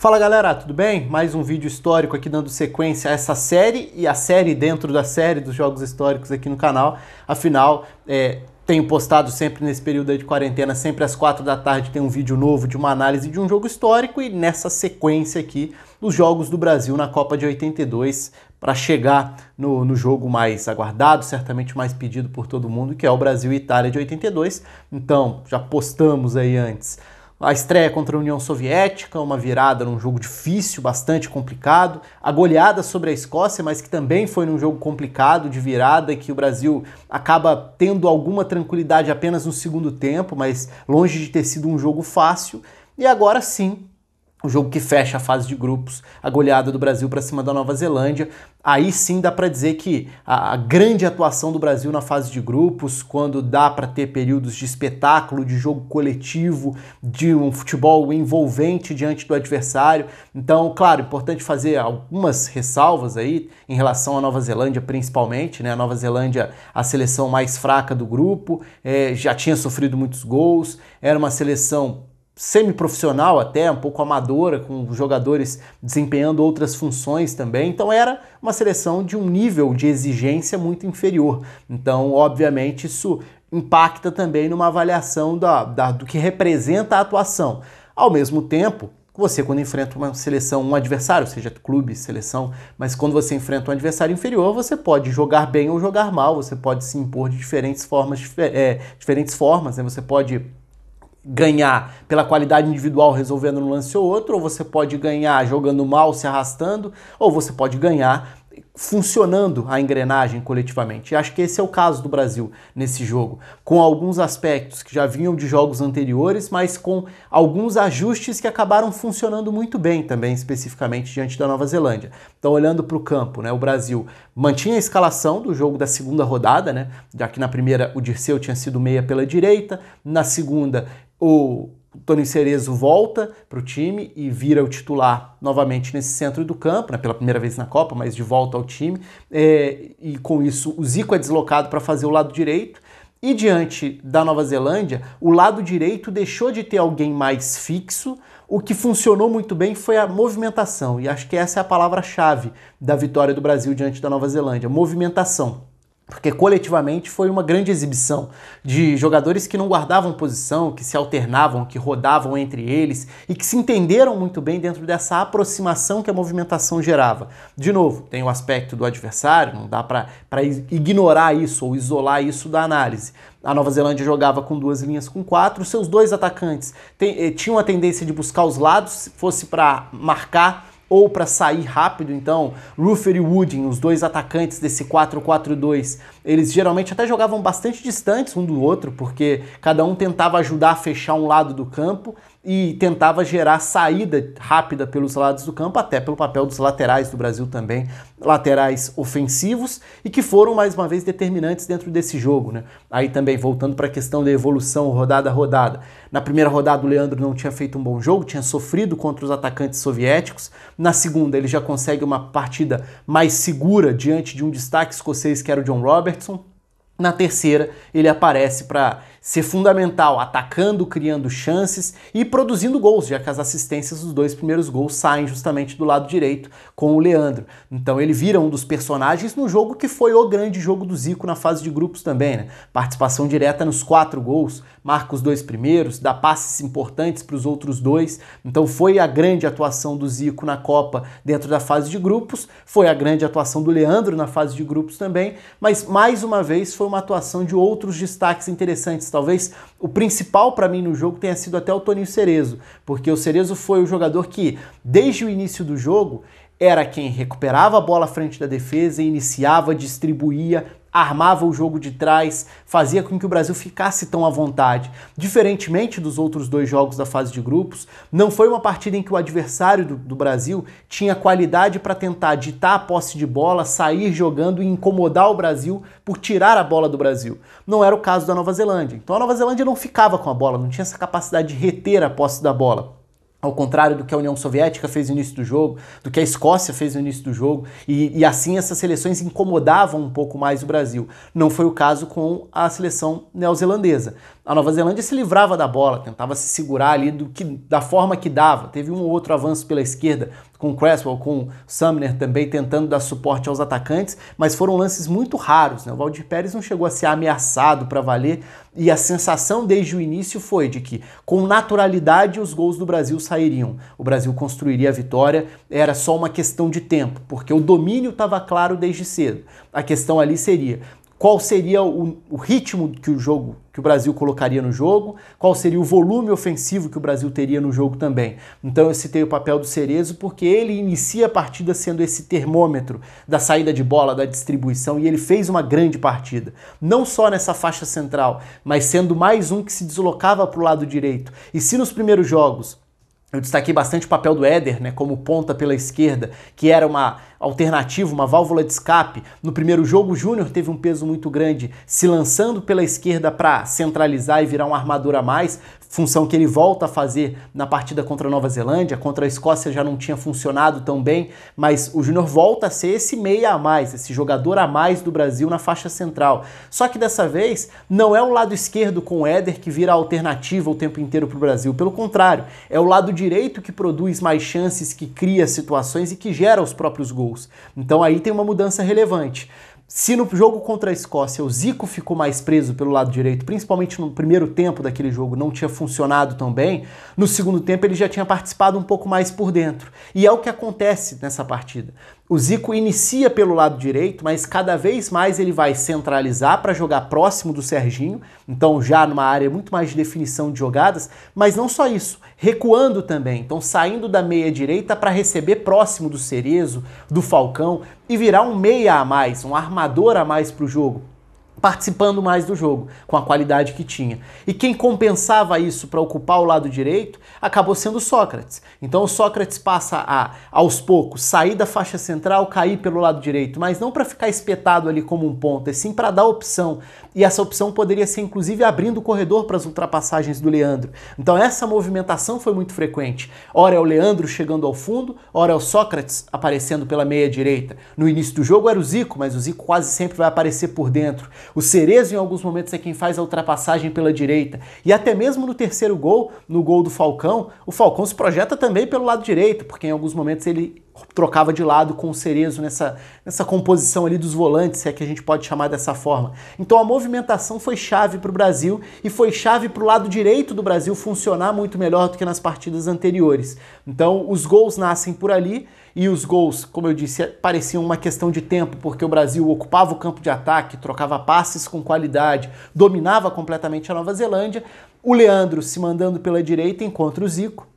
Fala galera, tudo bem? Mais um vídeo histórico aqui dando sequência a essa série e a série dentro da série dos jogos históricos aqui no canal. Afinal, tenho postado sempre nesse período aí de quarentena, sempre às 4 da tarde tem um vídeo novo de uma análise de um jogo histórico e nessa sequência aqui, os jogos do Brasil na Copa de 82, para chegar no jogo mais aguardado, certamente mais pedido por todo mundo, que é o Brasil e Itália de 82. Então, já postamos aí antes a estreia contra a União Soviética, uma virada num jogo difícil, bastante complicado. A goleada sobre a Escócia, mas que também foi num jogo complicado de virada, que o Brasil acaba tendo alguma tranquilidade apenas no segundo tempo, mas longe de ter sido um jogo fácil. E agora sim, o jogo que fecha a fase de grupos, a goleada do Brasil para cima da Nova Zelândia. Aí sim dá para dizer que a grande atuação do Brasil na fase de grupos, quando dá para ter períodos de espetáculo, de jogo coletivo, de um futebol envolvente diante do adversário. Então, claro, importante fazer algumas ressalvas aí em relação à Nova Zelândia principalmente, né? A Nova Zelândia, a seleção mais fraca do grupo, já tinha sofrido muitos gols, era uma seleção semi-profissional até, um pouco amadora, com jogadores desempenhando outras funções também, então era uma seleção de um nível de exigência muito inferior. Então, obviamente, isso impacta também numa avaliação do que representa a atuação. Ao mesmo tempo, você quando enfrenta uma seleção, um adversário, seja clube, seleção, mas quando você enfrenta um adversário inferior, você pode jogar bem ou jogar mal, você pode se impor de diferentes formas, né? Você pode ganhar pela qualidade individual resolvendo um lance ou outro, ou você pode ganhar jogando mal, se arrastando, ou você pode ganhar funcionando a engrenagem coletivamente. E acho que esse é o caso do Brasil nesse jogo, com alguns aspectos que já vinham de jogos anteriores, mas com alguns ajustes que acabaram funcionando muito bem também, especificamente diante da Nova Zelândia. Então, olhando para o campo, né, o Brasil mantinha a escalação do jogo da segunda rodada, né, já que na primeira o Dirceu tinha sido meia pela direita, na segunda o Toninho Cerezo volta para o time e vira o titular novamente nesse centro do campo, né, pela primeira vez na Copa, mas de volta ao time, e com isso o Zico é deslocado para fazer o lado direito, e diante da Nova Zelândia, o lado direito deixou de ter alguém mais fixo. O que funcionou muito bem foi a movimentação, e acho que essa é a palavra-chave da vitória do Brasil diante da Nova Zelândia, movimentação. Porque coletivamente foi uma grande exibição de jogadores que não guardavam posição, que se alternavam, que rodavam entre eles e que se entenderam muito bem dentro dessa aproximação que a movimentação gerava. De novo, tem o aspecto do adversário, não dá para ignorar isso ou isolar isso da análise. A Nova Zelândia jogava com duas linhas com 4, seus dois atacantes tinham a tendência de buscar os lados, se fosse para marcar ou para sair rápido. Então Ruffer e Woodin, os dois atacantes desse 4-4-2, eles geralmente até jogavam bastante distantes um do outro, porque cada um tentava ajudar a fechar um lado do campo e tentava gerar saída rápida pelos lados do campo, até pelo papel dos laterais do Brasil também, laterais ofensivos, e que foram, mais uma vez, determinantes dentro desse jogo, né? Aí também, voltando para a questão da evolução rodada a rodada. Na primeira rodada o Leandro não tinha feito um bom jogo, tinha sofrido contra os atacantes soviéticos. Na segunda ele já consegue uma partida mais segura diante de um destaque escocês que era o John Robertson. Na terceira, ele aparece para ser fundamental, atacando, criando chances e produzindo gols, já que as assistências dos dois primeiros gols saem justamente do lado direito com o Leandro. Então ele vira um dos personagens no jogo que foi o grande jogo do Zico na fase de grupos também, né? Participação direta nos 4 gols, marca os 2 primeiros, dá passes importantes para os outros 2. Então foi a grande atuação do Zico na Copa dentro da fase de grupos, foi a grande atuação do Leandro na fase de grupos também, mas mais uma vez foi uma atuação de outros destaques interessantes. Talvez o principal para mim no jogo tenha sido até o Toninho Cerezo, porque o Cerezo foi o jogador que, desde o início do jogo, era quem recuperava a bola à frente da defesa, iniciava, distribuía, armava o jogo de trás, fazia com que o Brasil ficasse tão à vontade. Diferentemente dos outros 2 jogos da fase de grupos, não foi uma partida em que o adversário do Brasil tinha qualidade para tentar ditar a posse de bola, sair jogando e incomodar o Brasil por tirar a bola do Brasil. Não era o caso da Nova Zelândia. Então a Nova Zelândia não ficava com a bola, não tinha essa capacidade de reter a posse da bola. Ao contrário do que a União Soviética fez no início do jogo, do que a Escócia fez no início do jogo, e assim essas seleções incomodavam um pouco mais o Brasil. Não foi o caso com a seleção neozelandesa. a Nova Zelândia se livrava da bola, tentava se segurar ali da forma que dava. Teve um ou outro avanço pela esquerda, com o Cresswell, com o Sumner também tentando dar suporte aos atacantes, mas foram lances muito raros, né? O Waldir Pérez não chegou a ser ameaçado para valer, e a sensação desde o início foi de que, com naturalidade, os gols do Brasil sairiam. O Brasil construiria a vitória, era só uma questão de tempo, porque o domínio estava claro desde cedo. A questão ali seria: qual seria o ritmo que o Brasil colocaria no jogo, qual seria o volume ofensivo que o Brasil teria no jogo também. Então eu citei o papel do Cerezo porque ele inicia a partida sendo esse termômetro da saída de bola, da distribuição, e ele fez uma grande partida. Não só nessa faixa central, mas sendo mais um que se deslocava para o lado direito. E se nos primeiros jogos eu destaquei bastante o papel do Éder, né, como ponta pela esquerda, que era uma alternativa, uma válvula de escape. No primeiro jogo, o Júnior teve um peso muito grande, se lançando pela esquerda para centralizar e virar um armador a mais, função que ele volta a fazer na partida contra a Nova Zelândia. Contra a Escócia já não tinha funcionado tão bem, mas o Júnior volta a ser esse meia a mais, esse jogador a mais do Brasil na faixa central. Só que dessa vez, não é o lado esquerdo com o Éder que vira a alternativa o tempo inteiro para o Brasil. Pelo contrário, é o lado direito que produz mais chances, que cria situações e que gera os próprios gols. Então aí tem uma mudança relevante. Se no jogo contra a Escócia o Zico ficou mais preso pelo lado direito, principalmente no primeiro tempo daquele jogo, não tinha funcionado tão bem, no segundo tempo ele já tinha participado um pouco mais por dentro. E é o que acontece nessa partida. O Zico inicia pelo lado direito, mas cada vez mais ele vai centralizar para jogar próximo do Serginho, então já numa área muito mais de definição de jogadas, mas não só isso, recuando também, então saindo da meia direita para receber próximo do Cerezo, do Falcão, e virar um meia a mais, um armador a mais para o jogo, participando mais do jogo, com a qualidade que tinha. E quem compensava isso para ocupar o lado direito acabou sendo o Sócrates. Então o Sócrates passa a, aos poucos, sair da faixa central, cair pelo lado direito, mas não para ficar espetado ali como um ponta, e sim para dar opção. E essa opção poderia ser inclusive abrindo o corredor para as ultrapassagens do Leandro. Então essa movimentação foi muito frequente. Ora é o Leandro chegando ao fundo, ora é o Sócrates aparecendo pela meia direita. No início do jogo era o Zico, mas o Zico quase sempre vai aparecer por dentro. O Cerezo, em alguns momentos, é quem faz a ultrapassagem pela direita. E até mesmo no terceiro gol, no gol do Falcão, o Falcão se projeta também pelo lado direito, porque em alguns momentos ele trocava de lado com o Cerezo nessa composição ali dos volantes, se é que a gente pode chamar dessa forma. Então a movimentação foi chave para o Brasil e foi chave para o lado direito do Brasil funcionar muito melhor do que nas partidas anteriores. Então os gols nascem por ali, e os gols, como eu disse, pareciam uma questão de tempo, porque o Brasil ocupava o campo de ataque, trocava passes com qualidade, dominava completamente a Nova Zelândia. O Leandro se mandando pela direita encontra o Zico.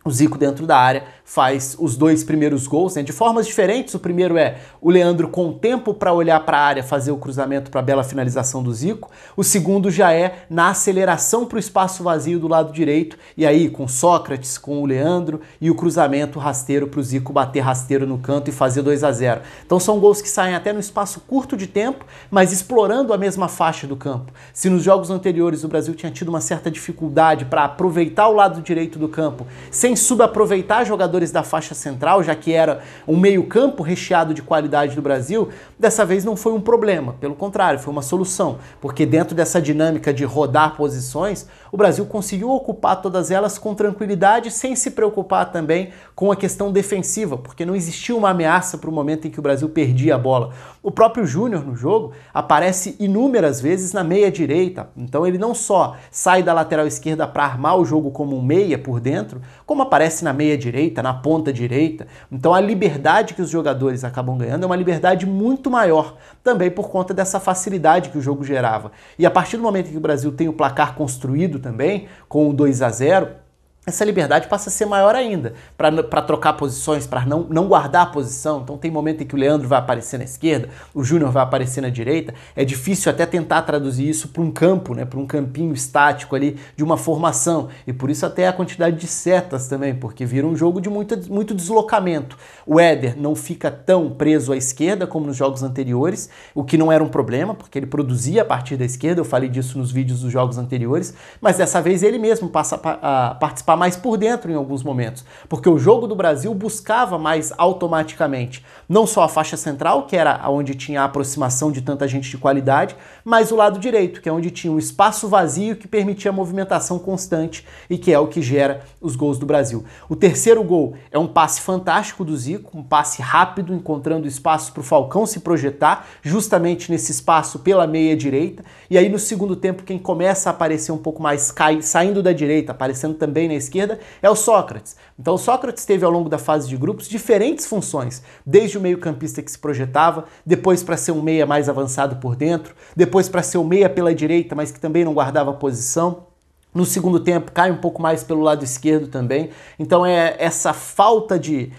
O Zico dentro da área faz os dois primeiros gols, né, de formas diferentes. O primeiro é o Leandro com tempo para olhar para a área, fazer o cruzamento para a bela finalização do Zico. O segundo já é na aceleração para o espaço vazio do lado direito, e aí com Sócrates, com o Leandro, e o cruzamento rasteiro para o Zico bater rasteiro no canto e fazer 2-0. Então são gols que saem até no espaço curto de tempo, mas explorando a mesma faixa do campo. Se nos jogos anteriores o Brasil tinha tido uma certa dificuldade para aproveitar o lado direito do campo, sem subaproveitar jogadores da faixa central, já que era um meio-campo recheado de qualidade do Brasil, dessa vez não foi um problema, pelo contrário, foi uma solução, porque dentro dessa dinâmica de rodar posições, o Brasil conseguiu ocupar todas elas com tranquilidade, sem se preocupar também com a questão defensiva, porque não existia uma ameaça para o momento em que o Brasil perdia a bola. O próprio Júnior no jogo aparece inúmeras vezes na meia direita, então ele não só sai da lateral esquerda para armar o jogo como um meia por dentro, como aparece na meia direita, na ponta direita. Então a liberdade que os jogadores acabam ganhando é uma liberdade muito maior, também por conta dessa facilidade que o jogo gerava. E a partir do momento em que o Brasil tem o placar construído também, com o 2-0, essa liberdade passa a ser maior ainda, para trocar posições, para não guardar a posição. Então tem momento em que o Leandro vai aparecer na esquerda, o Júnior vai aparecer na direita. É difícil até tentar traduzir isso para um campo, né, para um campinho estático ali de uma formação. E por isso até a quantidade de setas também, porque vira um jogo de muito deslocamento. O Éder não fica tão preso à esquerda como nos jogos anteriores, o que não era um problema, porque ele produzia a partir da esquerda. Eu falei disso nos vídeos dos jogos anteriores, mas dessa vez ele mesmo passa a participar mais por dentro em alguns momentos, porque o jogo do Brasil buscava mais automaticamente, não só a faixa central, que era onde tinha a aproximação de tanta gente de qualidade, mas o lado direito, que é onde tinha um espaço vazio que permitia a movimentação constante e que é o que gera os gols do Brasil. O terceiro gol é um passe fantástico do Zico, um passe rápido, encontrando espaço para o Falcão se projetar, justamente nesse espaço pela meia direita, e aí no segundo tempo quem começa a aparecer um pouco mais saindo da direita, aparecendo também na esquerda, é o Sócrates. Então o Sócrates teve ao longo da fase de grupos diferentes funções, desde o meio-campista que se projetava, depois para ser um meia mais avançado por dentro, depois para ser um meia pela direita, mas que também não guardava posição. No segundo tempo cai um pouco mais pelo lado esquerdo também. Então é essa falta de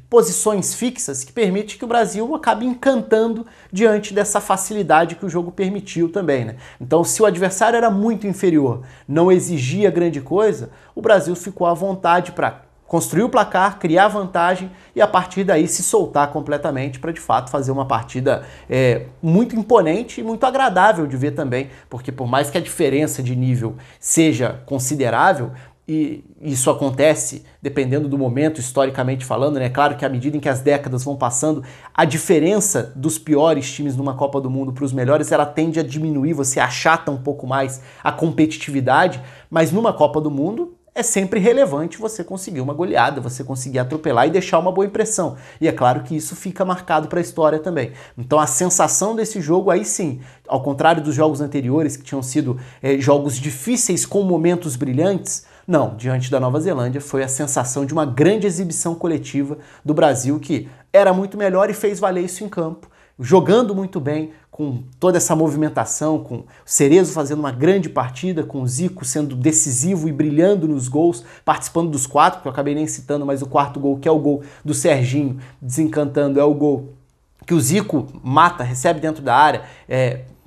posições fixas que permite que o Brasil acabe encantando diante dessa facilidade que o jogo permitiu também, né? Então, se o adversário era muito inferior, não exigia grande coisa, o Brasil ficou à vontade para construir o placar, criar vantagem e a partir daí se soltar completamente para de fato fazer uma partida muito imponente e muito agradável de ver também, porque por mais que a diferença de nível seja considerável, e isso acontece dependendo do momento, historicamente falando, né? Claro que à medida em que as décadas vão passando, a diferença dos piores times numa Copa do Mundo para os melhores, ela tende a diminuir, você achata um pouco mais a competitividade, mas numa Copa do Mundo é sempre relevante você conseguir uma goleada, você conseguir atropelar e deixar uma boa impressão. E é claro que isso fica marcado para a história também. Então a sensação desse jogo aí sim, ao contrário dos jogos anteriores que tinham sido jogos difíceis com momentos brilhantes, não, diante da Nova Zelândia foi a sensação de uma grande exibição coletiva do Brasil que era muito melhor e fez valer isso em campo, jogando muito bem, com toda essa movimentação, com o Cerezo fazendo uma grande partida, com o Zico sendo decisivo e brilhando nos gols, participando dos 4, que eu acabei nem citando, mas o quarto gol, que é o gol do Serginho, desencantando, é o gol que o Zico mata, recebe dentro da área,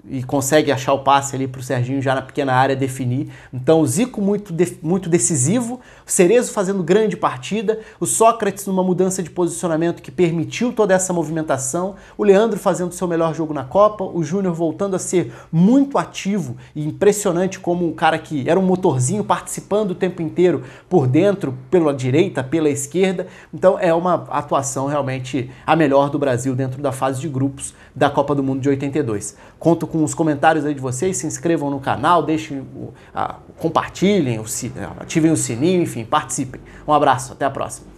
e consegue achar o passe ali para o Serginho já na pequena área definir. Então o Zico muito decisivo, o Cerezo fazendo grande partida, o Sócrates numa mudança de posicionamento que permitiu toda essa movimentação, o Leandro fazendo seu melhor jogo na Copa, o Júnior voltando a ser muito ativo e impressionante como um cara que era um motorzinho participando o tempo inteiro por dentro, pela direita, pela esquerda. Então é uma atuação realmente a melhor do Brasil dentro da fase de grupos da Copa do Mundo de 82. Conto com os comentários aí de vocês, se inscrevam no canal, deixem, compartilhem, ativem o sininho, enfim, participem. Um abraço, até a próxima.